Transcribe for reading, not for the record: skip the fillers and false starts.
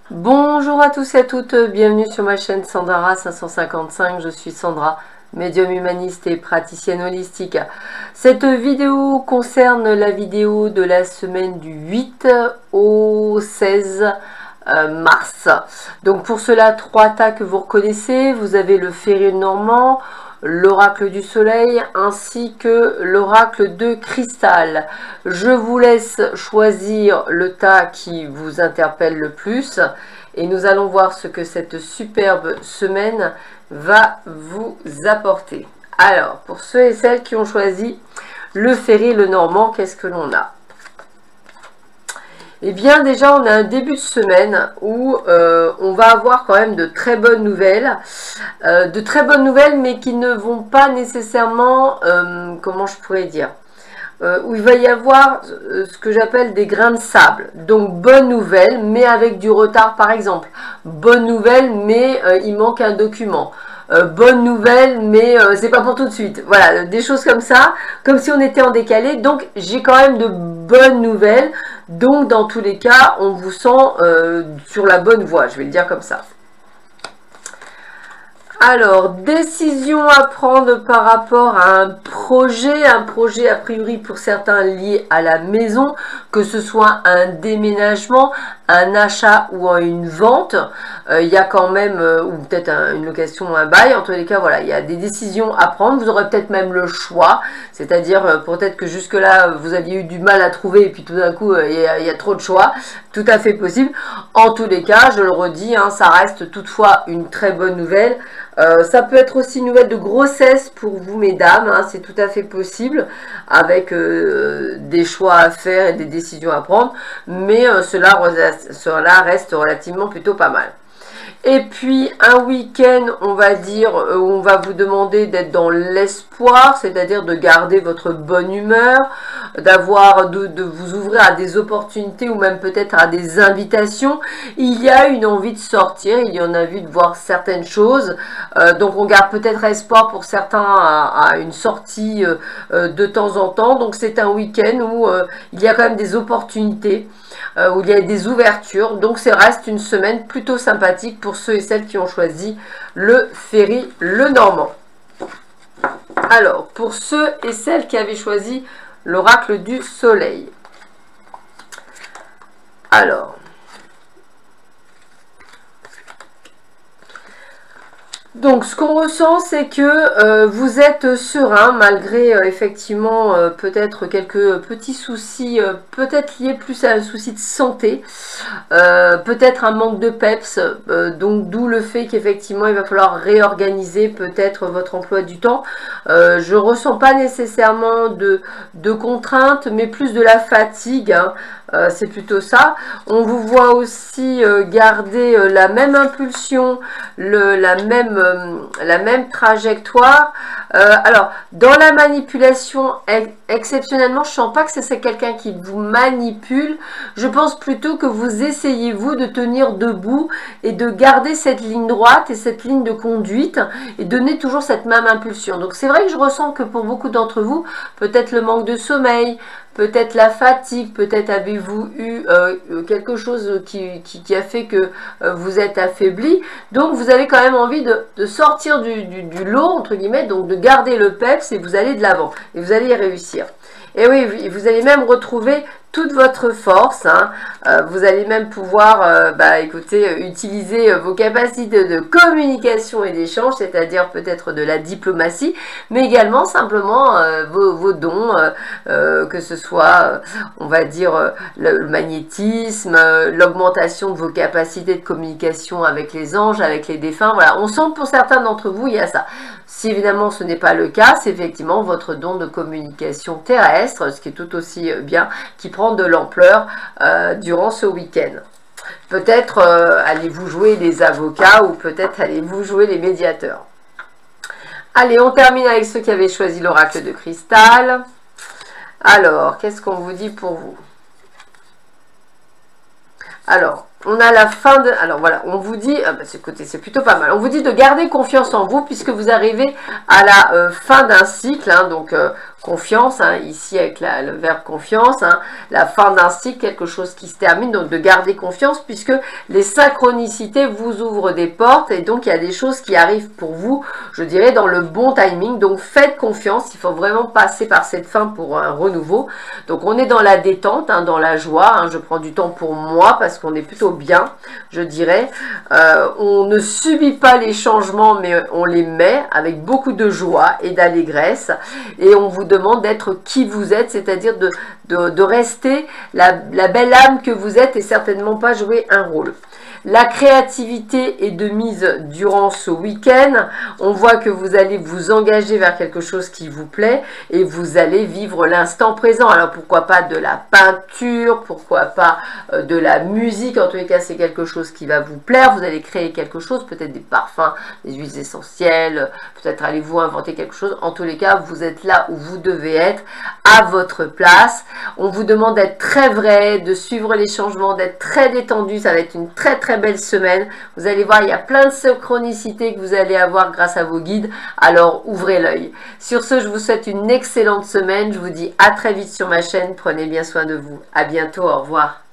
Bonjour à tous et à toutes, bienvenue sur ma chaîne Sandara 555, je suis Sandra, médium humaniste et praticienne holistique. Cette vidéo concerne la vidéo de la semaine du 8 au 16 mars. Donc pour cela, 3 tas que vous reconnaissez, vous avez le Féri normand, l'oracle du soleil ainsi que l'oracle de cristal. Je vous laisse choisir le tas qui vous interpelle le plus et nous allons voir ce que cette superbe semaine va vous apporter. Alors, pour ceux et celles qui ont choisi le Féri normand, qu'est-ce que l'on a? Eh bien, déjà, on a un début de semaine où on va avoir quand même de très bonnes nouvelles. Mais qui ne vont pas nécessairement, comment je pourrais dire, où il va y avoir ce que j'appelle des grains de sable. Donc, bonne nouvelle, mais avec du retard, par exemple. Bonne nouvelle, mais il manque un document. Bonne nouvelle, mais c'est pas pour tout de suite. Voilà, des choses comme ça, comme si on était en décalé. Donc, j'ai quand même de bonnes nouvelles. Donc, dans tous les cas, on vous sent sur la bonne voie, je vais le dire comme ça. Alors, décision à prendre par rapport à un projet a priori pour certains lié à la maison, que ce soit un déménagement, un achat ou une vente. Il y a quand même, ou peut-être une location ou un bail, en tous les cas, voilà, il y a des décisions à prendre. Vous aurez peut-être même le choix, c'est-à-dire peut-être que jusque-là, vous aviez eu du mal à trouver et puis tout d'un coup, il y a trop de choix. Tout à fait possible. En tous les cas, je le redis, hein, ça reste toutefois une très bonne nouvelle. Ça peut être aussi une nouvelle de grossesse pour vous, mesdames, hein, c'est tout à fait possible, avec des choix à faire et des décisions à prendre, mais cela reste relativement plutôt pas mal. Et puis un week-end, on va dire, où on va vous demander d'être dans l'espoir, c'est-à-dire de garder votre bonne humeur, de vous ouvrir à des opportunités ou même peut-être à des invitations. Il y a une envie de sortir, il y en a envie de voir certaines choses, donc on garde peut-être espoir pour certains à une sortie de temps en temps. Donc c'est un week-end où il y a quand même des opportunités, où il y a des ouvertures, donc ça reste une semaine plutôt sympathique pour ceux et celles qui ont choisi le Féri normand. Alors, pour ceux et celles qui avaient choisi l'oracle du soleil. Alors, donc ce qu'on ressent, c'est que vous êtes serein malgré effectivement peut-être quelques petits soucis, peut-être liés plus à un souci de santé, peut-être un manque de peps, donc d'où le fait qu'effectivement il va falloir réorganiser peut-être votre emploi du temps. Je ressens pas nécessairement de contraintes, mais plus de la fatigue, hein. C'est plutôt ça. On vous voit aussi garder la même impulsion, la même trajectoire. Alors, dans la manipulation, exceptionnellement, je ne sens pas que c'est quelqu'un qui vous manipule. Je pense plutôt que vous essayez, vous, de tenir debout et de garder cette ligne droite et cette ligne de conduite et donner toujours cette même impulsion. Donc, c'est vrai que je ressens que pour beaucoup d'entre vous, peut-être le manque de sommeil, peut-être la fatigue, peut-être avez-vous eu quelque chose qui a fait que vous êtes affaibli. Donc, vous avez quand même envie de sortir du lot, entre guillemets, donc de garder le peps et vous allez de l'avant. Et vous allez y réussir. Et oui, vous allez même retrouver toute votre force, hein. Vous allez même pouvoir, écoutez, utiliser vos capacités de communication et d'échange, c'est-à-dire peut-être de la diplomatie, mais également simplement vos dons, que ce soit, on va dire, le magnétisme, l'augmentation de vos capacités de communication avec les anges, avec les défunts. Voilà, on sent que pour certains d'entre vous, il y a ça. Si évidemment ce n'est pas le cas, c'est effectivement votre don de communication terrestre, ce qui est tout aussi bien, qui prend de l'ampleur durant ce week-end. Peut-être allez-vous jouer les avocats ou peut-être allez-vous jouer les médiateurs. Allez, on termine avec ceux qui avaient choisi l'oracle de cristal. Alors, qu'est-ce qu'on vous dit pour vous? Alors, on a la fin de... Alors voilà, on vous dit... écoutez, c'est plutôt pas mal. On vous dit de garder confiance en vous puisque vous arrivez à la fin d'un cycle. Hein, donc, confiance, hein, ici avec le verbe confiance, hein, la fin d'un cycle, quelque chose qui se termine, donc de garder confiance puisque les synchronicités vous ouvrent des portes et donc il y a des choses qui arrivent pour vous, je dirais, dans le bon timing. Donc faites confiance, il faut vraiment passer par cette fin pour un renouveau. Donc on est dans la détente, hein, dans la joie, hein, je prends du temps pour moi parce qu'on est plutôt bien, je dirais. On ne subit pas les changements mais on les met avec beaucoup de joie et d'allégresse et on vous demande d'être qui vous êtes, c'est-à-dire de rester la belle âme que vous êtes et certainement pas jouer un rôle. La créativité est de mise durant ce week-end. On voit que vous allez vous engager vers quelque chose qui vous plaît et vous allez vivre l'instant présent. Alors pourquoi pas de la peinture, pourquoi pas de la musique. En tous les cas, c'est quelque chose qui va vous plaire. Vous allez créer quelque chose, peut-être des parfums, des huiles essentielles, peut-être allez-vous inventer quelque chose. En tous les cas, vous êtes là où vous devez être, à votre place. On vous demande d'être très vrai, de suivre les changements, d'être très détendu. Ça va être une très belle semaine. Vous allez voir, il y a plein de synchronicités que vous allez avoir grâce à vos guides. Alors, ouvrez l'œil. Sur ce, je vous souhaite une excellente semaine. Je vous dis à très vite sur ma chaîne. Prenez bien soin de vous. À bientôt. Au revoir.